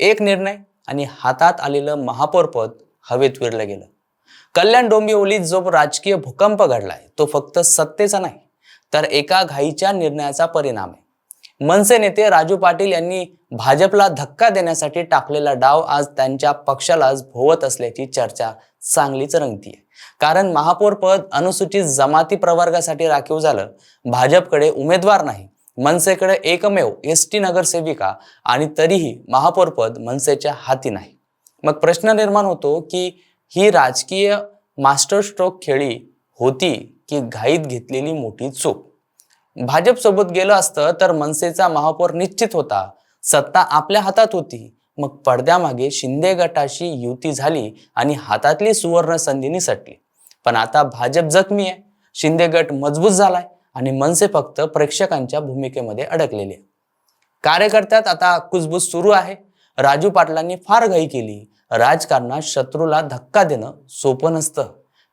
एक निर्णय आणि हातात आलेलं महापौरपद हवेत विरलं गेलं. कल्याण डोंबिवलीत जो राजकीय भूकंप घडलाय तो फक्त सत्तेचा नाही तर एका घाईच्या निर्णयाचा परिणाम आहे. मनसे नेते राजू पाटील यांनी भाजपला धक्का देण्यासाठी टाकलेला डाव आज त्यांच्या पक्षालाच भोवत असल्याची चर्चा चांगलीच रंगतीये. कारण महापौर पद अनुसूचित जमाती प्रवर्गासाठी राखीव झालं. भाजपकडे उमेदवार नाही, मनसेकडे एकमेव एसटी नगरसेविका आणि तरीही महापौर पद मनसेच्या हाती नाही. मग प्रश्न निर्माण होतो की ही राजकीय मास्टर स्ट्रोक खेळी होती की घाईत घेतलेली मोठी चूक. भाजप सोबत गेलं असतं तर मनसेचा महापौर निश्चित होता, सत्ता आपल्या हातात होती. मग पडद्यामागे शिंदे गटाशी युती झाली आणि हातातली सुवर्ण संधी निसटली. पण आता भाजप जखमी आहे, शिंदे गट मजबूत झालाय आणि मनसे फक्त प्रेक्षकांच्या भूमिकेमध्ये अडकलेले. कार्यकर्त्यात आता कुजबूज सुरू आहे. राजू पाटलांनी फार घाई केली. राजकारणात शत्रूला धक्का देणं सोपं नसतं,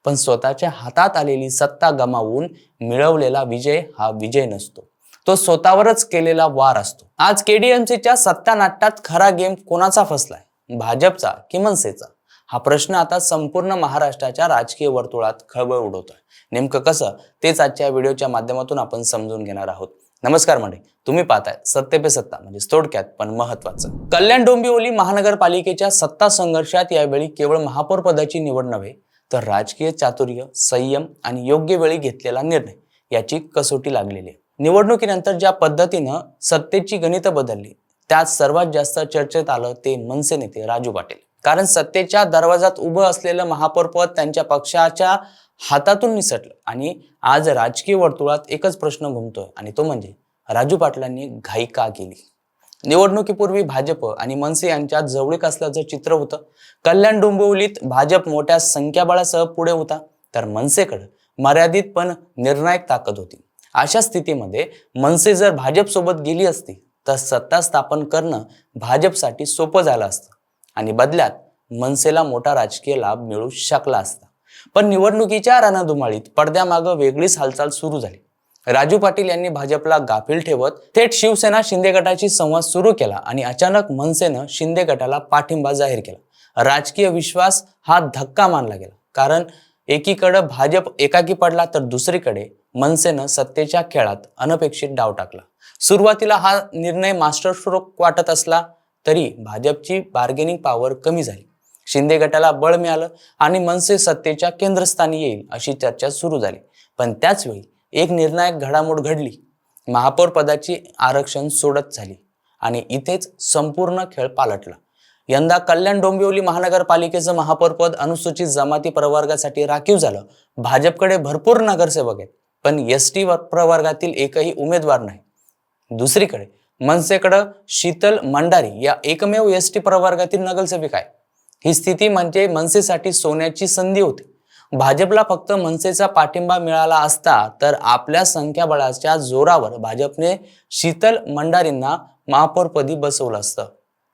पण स्वतःच्या हातात आलेली सत्ता गमावून मिळवलेला विजय हा विजय नसतो, तो स्वतःवरच केलेला वार असतो. आज केडीएमसीच्या सत्ता नाट्यात खरा गेम कोणाचा फसलाय, भाजपचा की मनसेचा? हा प्रश्न आता संपूर्ण महाराष्ट्राच्या राजकीय वर्तुळात खळबळ उडवतोय. नेमकं कसं तेच आजच्या व्हिडिओच्या माध्यमातून आपण समजून घेणार आहोत. नमस्कार मंडळी, तुम्ही पाहताय सत्ते पे सत्ता, म्हणजे थोडक्यात पण महत्वाचं. कल्याण डोंबिवली महानगरपालिकेच्या सत्ता संघर्षात यावेळी केवळ महापौर पदाची निवड नव्हे तर राजकीय चातुर्य, संयम आणि योग्य वेळी घेतलेला निर्णय याची कसोटी लागलेली आहे. निवडणुकीनंतर ज्या पद्धतीनं सत्तेची गणितं बदलली त्यात सर्वात जास्त चर्चेत आलं ते मनसे नेते राजू पाटील. कारण सत्तेच्या दरवाजात उभं असलेलं महापौर पद त्यांच्या पक्षाच्या हातातून निसटलं आणि आज राजकीय वर्तुळात एकच प्रश्न घुमतोय आणि तो म्हणजे राजू पाटलांनी घाई का केली. निवडणुकीपूर्वी भाजप आणि मनसे यांच्यात जवळीक असल्याचं चित्र होतं. कल्याण डोंबिवलीत भाजप मोठ्या संख्याबळासह पुढे होता तर मनसेकडे मर्यादित पण निर्णायक ताकद होती. अशा स्थितीमध्ये मनसे जर भाजप सोबत गेली असती तर सत्ता स्थापन करणं भाजपसाठी सोपं झालं असतं आणि बदल्यात मनसेला मोठा राजकीय लाभ मिळू शकला असता. पण निवडणुकीच्या रणधुमाळीत पडद्यामागं वेगळीच हालचाल सुरू झाली. राजू पाटील यांनी भाजपला गाफील ठेवत थेट शिवसेना शिंदे गटाशी संवाद सुरू केला आणि अचानक मनसेनं शिंदे गटाला पाठिंबा जाहीर केला. राजकीय विश्वास हा धक्का मानला गेला. कारण एकीकडे भाजप एकाकी पडला तर दुसरीकडे मनसेनं सत्तेच्या खेळात अनपेक्षित डाव टाकला. सुरुवातीला हा निर्णय मास्टर स्ट्रोक वाटत असला तरी भाजपची बार्गेनिंग पॉवर कमी झाली. शिंदे गटाला बळ मिळालं आणि मनसे सत्तेच्या केंद्रस्थानी येईल अशी चर्चा सुरू झाली. पण त्याच वेळी एक निर्णायक घडामोड घडली. महापौर पदाची आरक्षण सोडत झाली आणि इथेच संपूर्ण खेळ पालटला. यंदा कल्याण डोंबिवली महानगरपालिकेचं महापौर पद अनुसूचित जमाती प्रवर्गासाठी राखीव झालं. भाजपकडे भरपूर नगरसेवक आहेत पण एसटी प्रवर्गातील एकही उमेदवार नाही. दुसरीकडे मनसेकडे शीतल मंडारी या एकमेव एसटी प्रवर्गातील नगरसेविका आहे. ही स्थिती म्हणजे मनसेसाठी सोन्याची संधी होती. भाजपला फक्त मनसेचा पाठिंबा मिळाला असता तर आपल्या संख्याबळाच्या जोरावर भाजपने शीतल मंडारींना महापौरपदी बसवलं असतं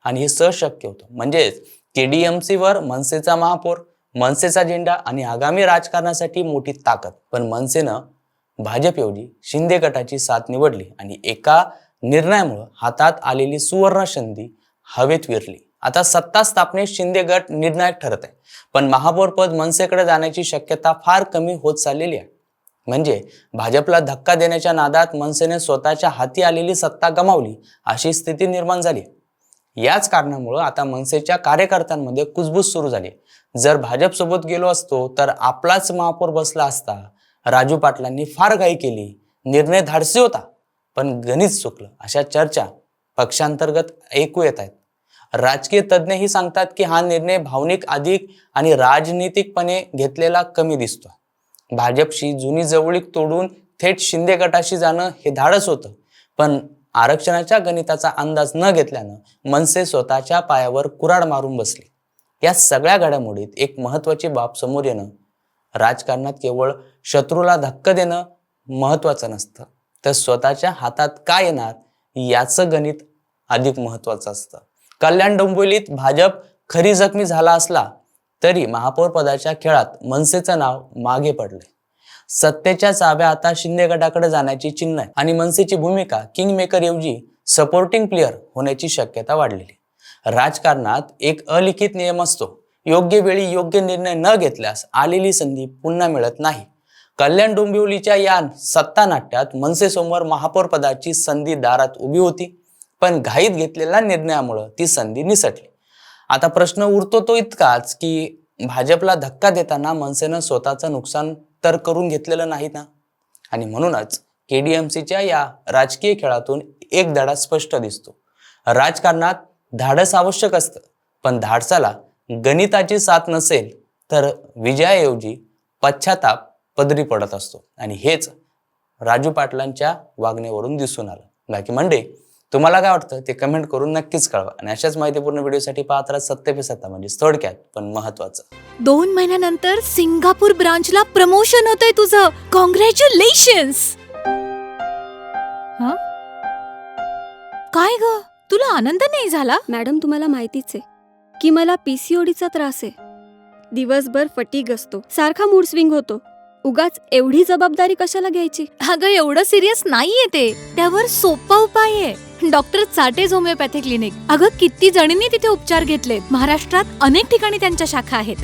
आणि हे सहज शक्य होतं. म्हणजेच केडीएमसीवर मनसेचा महापौर, मनसेचा झेंडा आणि आगामी राजकारणासाठी मोठी ताकद. पण मनसेनं भाजपऐवजी शिंदे गटाची साथ निवडली आणि एका निर्णयामुळे हातात आलेली सुवर्ण संधी हवेत विरली. आता सत्ता स्थापनेत शिंदे गट निर्णायक ठरत आहे पण महापौर पद मनसेकडे जाण्याची शक्यता फार कमी होत चाललेली आहे. म्हणजे भाजपला धक्का देण्याच्या नादात मनसेने स्वतःच्या हाती आलेली सत्ता गमावली अशी स्थिती निर्माण झाली. याच कारणामुळे आता मनसेच्या कार्यकर्त्यांमध्ये कुजबूज सुरू झाली. जर भाजप सोबत गेलो असतो तर आपलाच महापौर बसला असता. राजू पाटलांनी फार घाई केली, निर्णय धाडसी होता पण गणित चुकलं अशा चर्चा पक्षांतर्गत ऐकू येत आहेत. राजकीय तज्ज्ञही सांगतात की हा निर्णय भावनिक अधिक आणि राजनीतिकपणे घेतलेला कमी दिसतो. भाजपशी जुनी जवळीक तोडून थेट शिंदे गटाशी जाणं हे धाडस होतं पण आरक्षणाच्या गणिताचा अंदाज न घेतल्यानं मनसे स्वतःच्या पायावर कुऱ्हाड मारून बसली. या सगळ्या घडामोडीत एक महत्वाची बाब समोर येणं, राजकारणात केवळ शत्रूला धक्का देणं महत्वाचं नसतं तर स्वतःच्या हातात काय येणार याचं गणित अधिक महत्वाचं असतं. कल्याण डोंबिवलीत भाजप खरी जखमी झाला असला तरी महापौर पदाच्या खेळात मनसेचं नाव मागे पडलंय. सत्तेच्या चाव्या आता शिंदे गटाकडे जाण्याची चिन्ह आहे आणि मनसेची भूमिका किंग मेकर ऐवजी सपोर्टिंग प्लेअर होण्याची शक्यता वाढलेली. राजकारणात एक अलिखित नियम असतो, योग्य वेळी योग्य निर्णय न घेतल्यास आलेली संधी पुन्हा मिळत नाही. कल्याण डोंबिवलीच्या या सत्ता नाट्यात मनसेसमोर महापौर पदाची संधी दारात उभी होती, पण घाईत घेतलेल्या निर्णयामुळे ती संधी निसटली. आता प्रश्न उरतो तो इतकाच की भाजपला धक्का देताना मनसेनं स्वतःचं नुकसान तर करून घेतलेलं नाही ना. आणि म्हणूनच केडीएमसीच्या या राजकीय खेळातून एक धडा स्पष्ट दिसतो. राजकारणात धाडस आवश्यक असतं, पण धाडसाला गणिताची साथ नसेल तर विजयाऐवजी पश्चाताप पदरी पडत असतो. आणि हेच राजू पाटलांच्या वागण्यावरून दिसून आलं. बाकी मंडळी, तुम्हाला काय वाटतं ते कमेंट करून नक्कीच कळवा. आणि अशाच माहितीपूर्ण व्हिडिओसाठी पाहत राहा सत्य पे सत्ता, म्हणजे थोडक्यात पण महत्वाचं. 2 महिन्यानंतर सिंगापूर ब्रांचला प्रमोशन होतंय तुझं. कॉंग्रॅच्युलेशन्स. काय ग, तुला आनंद नाही झाला? मॅडम, तुम्हाला माहितीच आहे की मला पीसीओडीचा त्रास आहे. दिवसभर फटीग असतो, सारखा मूड स्विंग होतो. उगाच एवढी जबाबदारी कशाला घ्यायची? अगं, एवढं सिरियस नाहीये ते. त्यावर सोपा उपाय आहे, डॉक्टर चाटेज होमिओपॅथी क्लिनिक. अगं, किती जणींनी तिथे उपचार घेतलेत. महाराष्ट्रात अनेक ठिकाणी त्यांच्या शाखा आहेत.